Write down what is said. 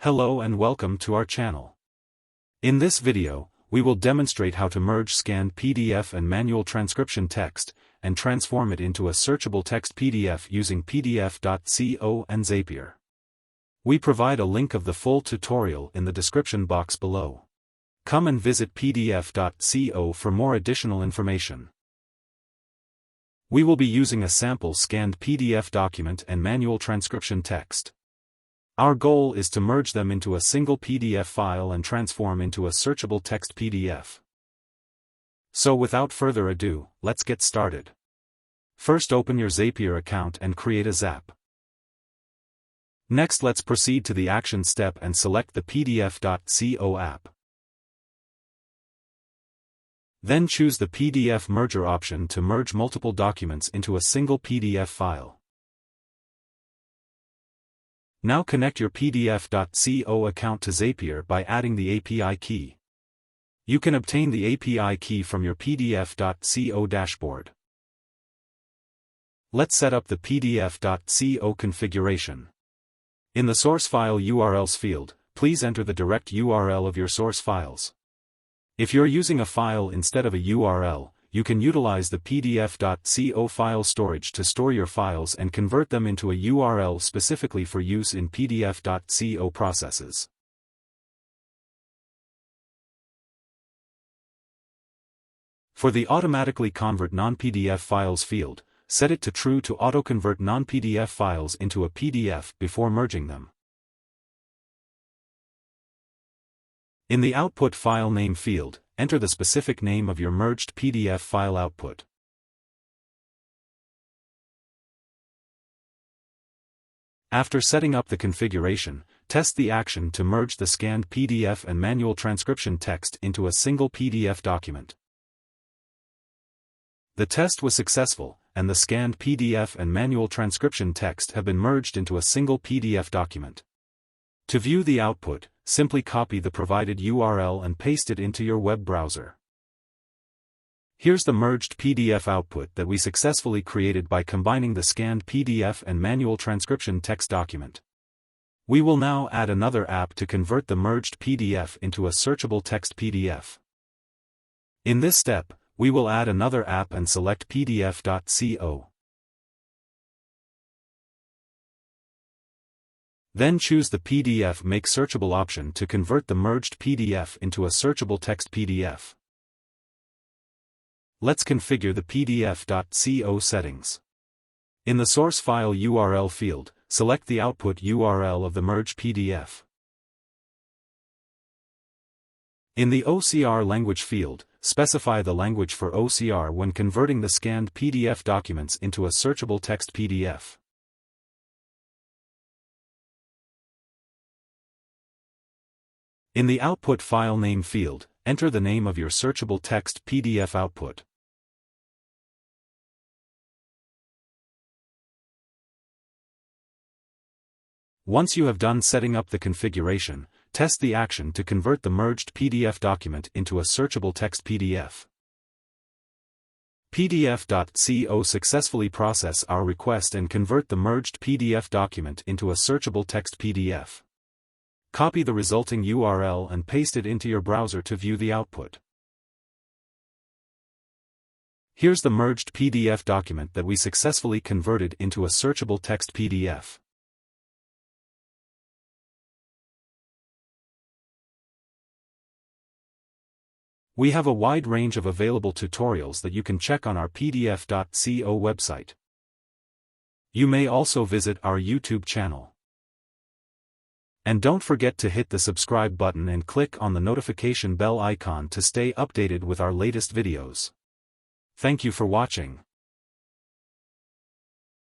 Hello and welcome to our channel. In this video, we will demonstrate how to merge scanned PDF and manual transcription text, and transform it into a searchable text PDF using PDF.co and Zapier. We provide a link of the full tutorial in the description box below. Come and visit PDF.co for more additional information. We will be using a sample scanned PDF document and manual transcription text. Our goal is to merge them into a single PDF file and transform into a searchable text PDF. So without further ado, let's get started. First, open your Zapier account and create a Zap. Next, let's proceed to the action step and select the PDF.co app. Then choose the PDF merger option to merge multiple documents into a single PDF file. Now connect your PDF.co account to Zapier by adding the API key. You can obtain the API key from your PDF.co dashboard. Let's set up the PDF.co configuration. In the source file URLs field, please enter the direct URL of your source files. If you're using a file instead of a URL, you can utilize the PDF.co file storage to store your files and convert them into a URL specifically for use in PDF.co processes. For the automatically convert non-PDF files field, set it to true to auto-convert non-PDF files into a PDF before merging them. In the output file name field, enter the specific name of your merged PDF file output. After setting up the configuration, test the action to merge the scanned PDF and manual transcription text into a single PDF document. The test was successful, and the scanned PDF and manual transcription text have been merged into a single PDF document. To view the output, simply copy the provided URL and paste it into your web browser. Here's the merged PDF output that we successfully created by combining the scanned PDF and manual transcription text document. We will now add another app to convert the merged PDF into a searchable text PDF. In this step, we will add another app and select PDF.co. Then choose the PDF Make Searchable option to convert the merged PDF into a searchable text PDF. Let's configure the PDF.co settings. In the source file URL field, select the output URL of the merged PDF. In the OCR language field, specify the language for OCR when converting the scanned PDF documents into a searchable text PDF. In the output file name field, enter the name of your searchable text PDF output. Once you have done setting up the configuration, test the action to convert the merged PDF document into a searchable text PDF. PDF.co successfully process our request and convert the merged PDF document into a searchable text PDF. Copy the resulting URL and paste it into your browser to view the output. Here's the merged PDF document that we successfully converted into a searchable text PDF. We have a wide range of available tutorials that you can check on our PDF.co website. You may also visit our YouTube channel. And don't forget to hit the subscribe button and click on the notification bell icon to stay updated with our latest videos. Thank you for watching.